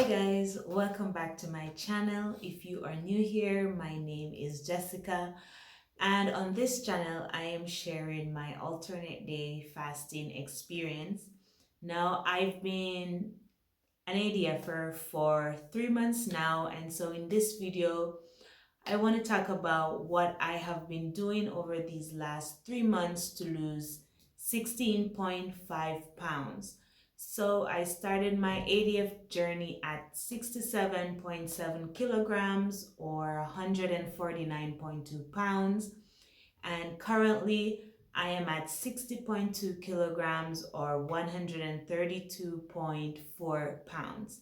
guys, welcome back to my channel. If you are new here, my name is Jessica, and on this channel I am sharing my alternate day fasting experience. Now, I've been an ADFer for 3 months now, and so in this video I want to talk about what I have been doing over these last 3 months to lose 16.5 pounds. So I started my ADF journey at 67.7 kilograms or 149.2 pounds. And currently I am at 60.2 kilograms or 132.4 pounds.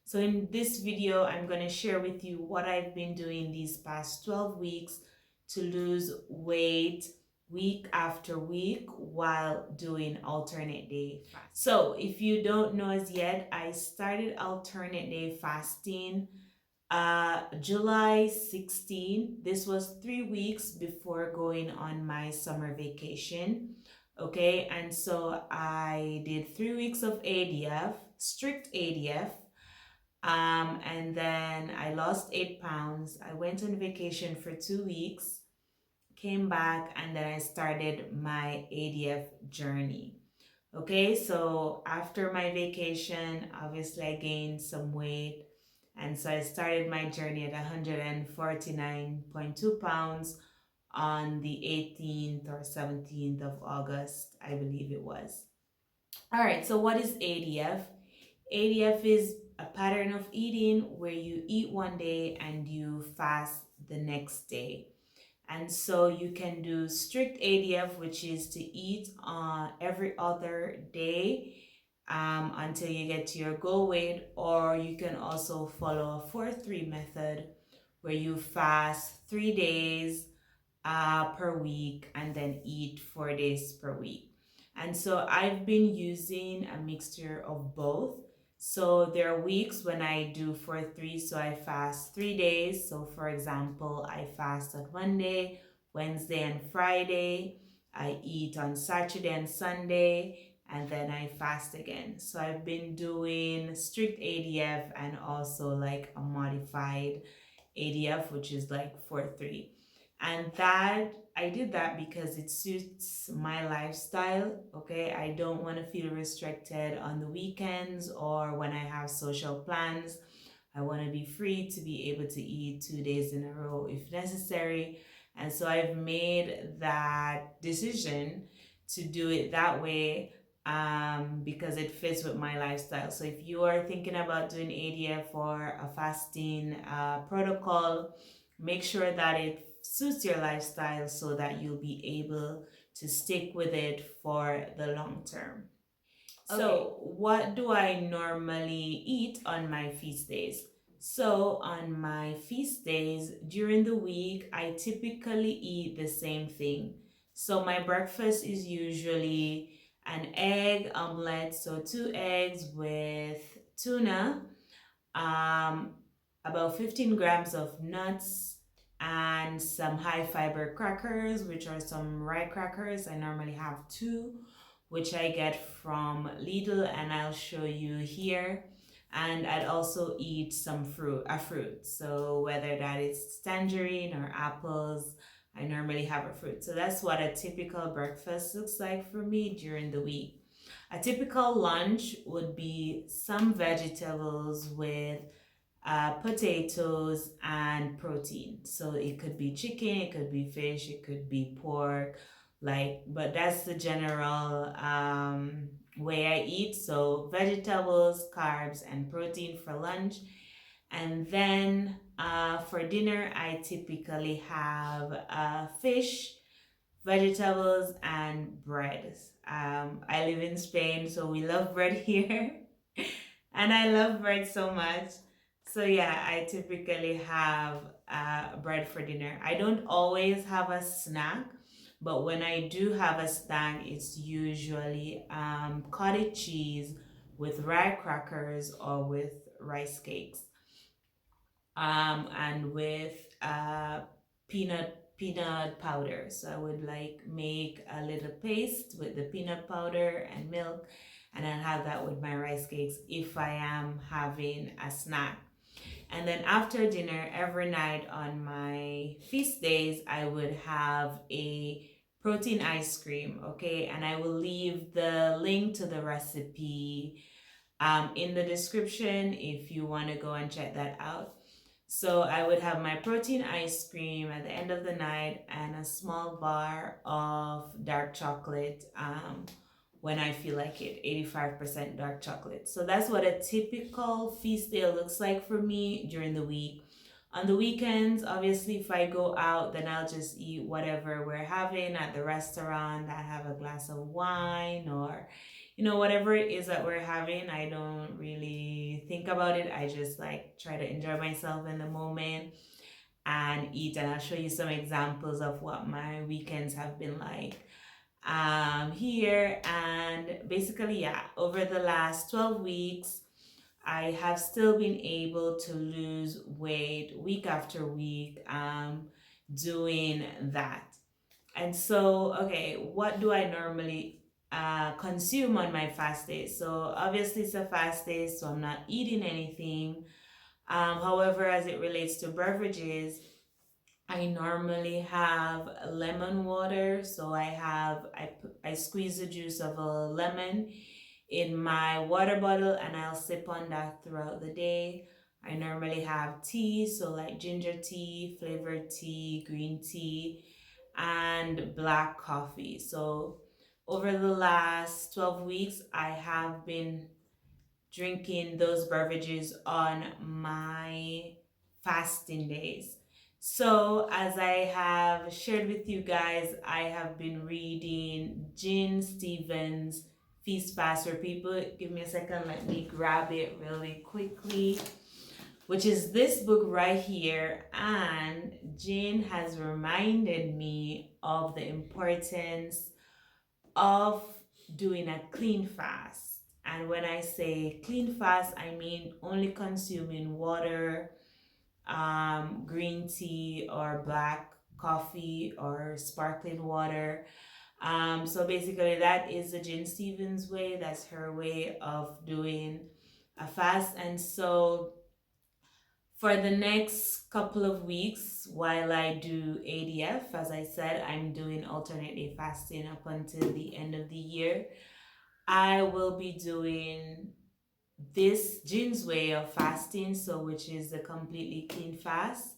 So in this video, I'm going to share with you what I've been doing these past 12 weeks to lose weight week after week while doing alternate day fasting. So if you don't know as yet, I started alternate day fasting July 16. This was 3 weeks before going on my summer vacation. Okay, and so I did 3 weeks of ADF, strict ADF. And then I lost 8 pounds. I went on vacation for 2 weeks, came back, and then I started my ADF journey. Okay, so after my vacation, obviously I gained some weight. And so I started my journey at 149.2 pounds on the 18th or 17th of August, I believe it was. All right, so what is ADF? ADF is a pattern of eating where you eat one day and you fast the next day. And so you can do strict ADF, which is to eat every other day until you get to your goal weight, or you can also follow a 4-3 method where you fast 3 days per week and then eat 4 days per week. And so I've been using a mixture of both. So there are weeks when I do 4-3, so I fast 3 days. So for example, I fast on Monday, Wednesday, and Friday. I eat on Saturday and Sunday, and then I fast again. So I've been doing strict ADF and also like a modified ADF, which is like 4-3. And that I did that because it suits my lifestyle. Okay, I don't want to feel restricted on the weekends or when I have social plans. I want to be free to be able to eat 2 days in a row if necessary. And so I've made that decision to do it that way because it fits with my lifestyle. So if you are thinking about doing ADF or a fasting protocol, make sure that it suits your lifestyle so that you'll be able to stick with it for the long term. Okay. So what do I normally eat on my feast days? So on my feast days during the week, I typically eat the same thing. So my breakfast is usually an egg omelette, so 2 eggs with tuna, about 15 grams of nuts, and some high fiber crackers, which are some rye crackers. I normally have 2, which I get from Lidl, and I'll show you here. And I'd also eat some fruit. So whether that is tangerine or apples, I normally have a fruit. So that's what a typical breakfast looks like for me during the week. A typical lunch would be some vegetables with potatoes and protein. So it could be chicken, it could be fish, it could be pork, but that's the general way I eat. So vegetables, carbs, and protein for lunch. And then for dinner, I typically have fish, vegetables, and bread. I live in Spain, so we love bread here. And I love bread so much. So yeah, I typically have bread for dinner. I don't always have a snack, but when I do have a snack, it's usually cottage cheese with rye crackers or with rice cakes, and with peanut powder. So I would like make a little paste with the peanut powder and milk, and I'll have that with my rice cakes if I am having a snack. And then after dinner, every night on my feast days, I would have a protein ice cream, okay? And I will leave the link to the recipe in the description if you want to go and check that out. So I would have my protein ice cream at the end of the night and a small bar of dark chocolate when I feel like it, 85% dark chocolate. So that's what a typical feast day looks like for me during the week. On the weekends, obviously, if I go out, then I'll just eat whatever we're having at the restaurant. I have a glass of wine or, whatever it is that we're having. I don't really think about it. I just like try to enjoy myself in the moment and eat. And I'll show you some examples of what my weekends have been like here. And basically, yeah, over the last 12 weeks, I have still been able to lose weight week after week doing that. And so, okay, what do I normally consume on my fast days? So, obviously, it's a fast day, so I'm not eating anything. However, as it relates to beverages, I normally have lemon water. So I squeeze the juice of a lemon in my water bottle and I'll sip on that throughout the day. I normally have tea, so like ginger tea, flavored tea, green tea, and black coffee. So over the last 12 weeks, I have been drinking those beverages on my fasting days. So, as I have shared with you guys, I have been reading Gene Stevens' Feast Fast for People. Give me a second, let me grab it really quickly, which is this book right here. And Jane has reminded me of the importance of doing a clean fast. And when I say clean fast, I mean only consuming water, green tea, or black coffee, or sparkling water. So basically, that is the Jane Stevens way. That's her way of doing a fast. And so for the next couple of weeks, while I do ADF, as I said, I'm doing alternate day fasting up until the end of the year. I will be doing this Jin's way of fasting, so which is the completely clean fast.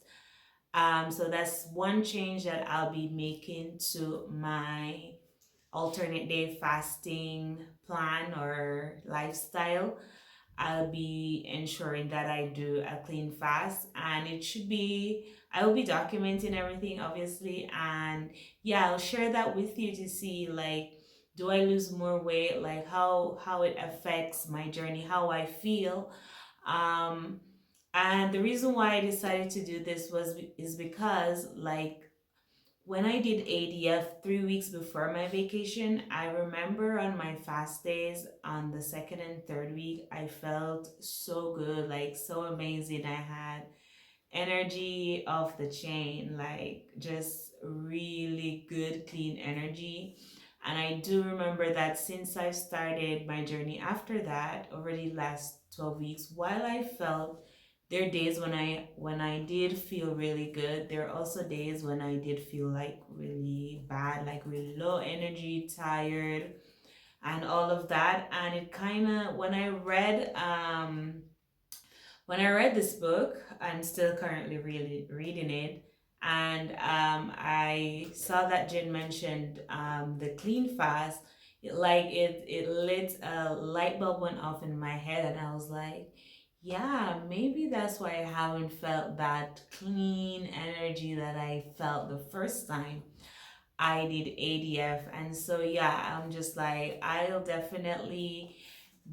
So that's one change that I'll be making to my alternate day fasting plan or lifestyle. I'll be ensuring that I do a clean fast, and I will be documenting everything obviously, and yeah, I'll share that with you to see, like, do I lose more weight, like how it affects my journey, how I feel. Um and the reason why I decided to do this is because, like, when I did ADF 3 weeks before my vacation, I remember on my fast days on the second and third week, I felt so good, like so amazing. I had energy off the chain, like just really good, clean energy. And I do remember that since I've started my journey after that, over the last 12 weeks, while I felt there are days when I did feel really good. There are also days when I did feel like really bad, like really low energy, tired, and all of that. And it kind of when I read this book, I'm still currently really reading it, and I saw that Jen mentioned the clean fast. It lit a light bulb went off in my head, and I was like, yeah, maybe that's why I haven't felt that clean energy that I felt the first time I did ADF. And so, yeah, I'm just like, I'll definitely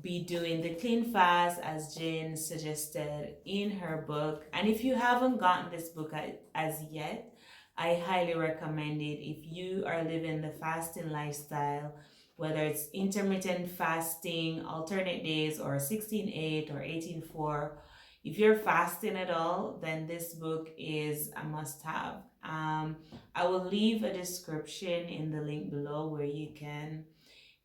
be doing the clean fast as Jane suggested in her book. And if you haven't gotten this book as yet, I highly recommend it. If you are living the fasting lifestyle, whether it's intermittent fasting, alternate days, or 16/8 or 18/4, if you're fasting at all, then this book is a must have. I will leave a description in the link below where you can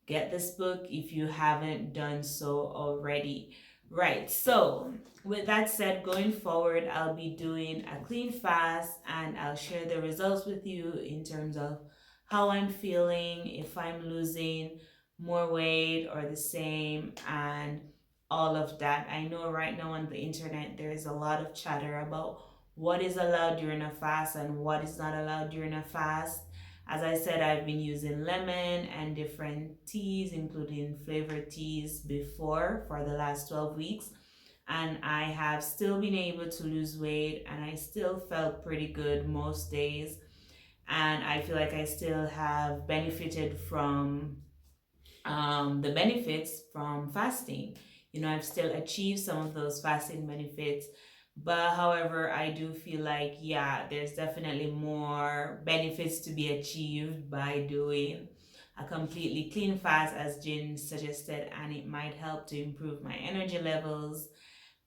get this book if you haven't done so already. Right, so with that said, going forward, I'll be doing a clean fast and I'll share the results with you in terms of how I'm feeling, if I'm losing more weight or the same, and all of that. I know right now on the internet there is a lot of chatter about what is allowed during a fast and what is not allowed during a fast. As I said, I've been using lemon and different teas, including flavored teas, before for the last 12 weeks. And I have still been able to lose weight and I still felt pretty good most days. And I feel like I still have benefited from the benefits from fasting. You know, I've still achieved some of those fasting benefits, but however, I do feel like, yeah, there's definitely more benefits to be achieved by doing a completely clean fast, as Jin suggested, and it might help to improve my energy levels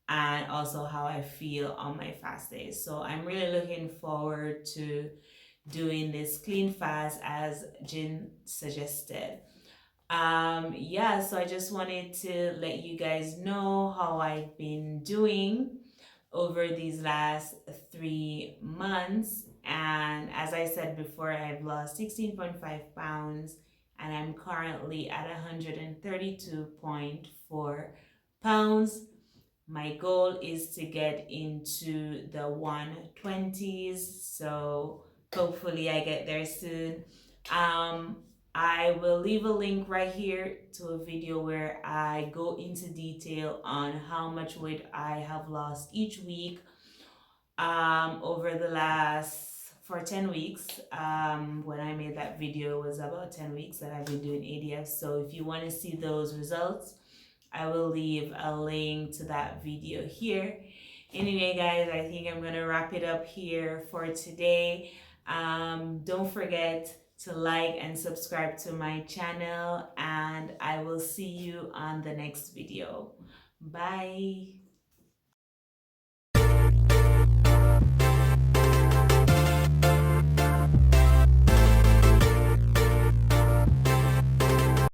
and also how I feel on my fast days. So I'm really looking forward to doing this clean fast as Jin suggested. Yeah, so I just wanted to let you guys know how I've been doing over these last 3 months. And as I said before, I've lost 16.5 pounds and I'm currently at 132.4 pounds. My goal is to get into the 120s, so hopefully I get there soon. Um, I will leave a link right here to a video where I go into detail on how much weight I have lost each week over the last for 10 weeks. When I made that video, it was about 10 weeks that I've been doing ADF. So if you want to see those results, I will leave a link to that video here. Anyway, guys, I think I'm going to wrap it up here for today. Don't forget to like and subscribe to my channel, and I will see you on the next video. Bye.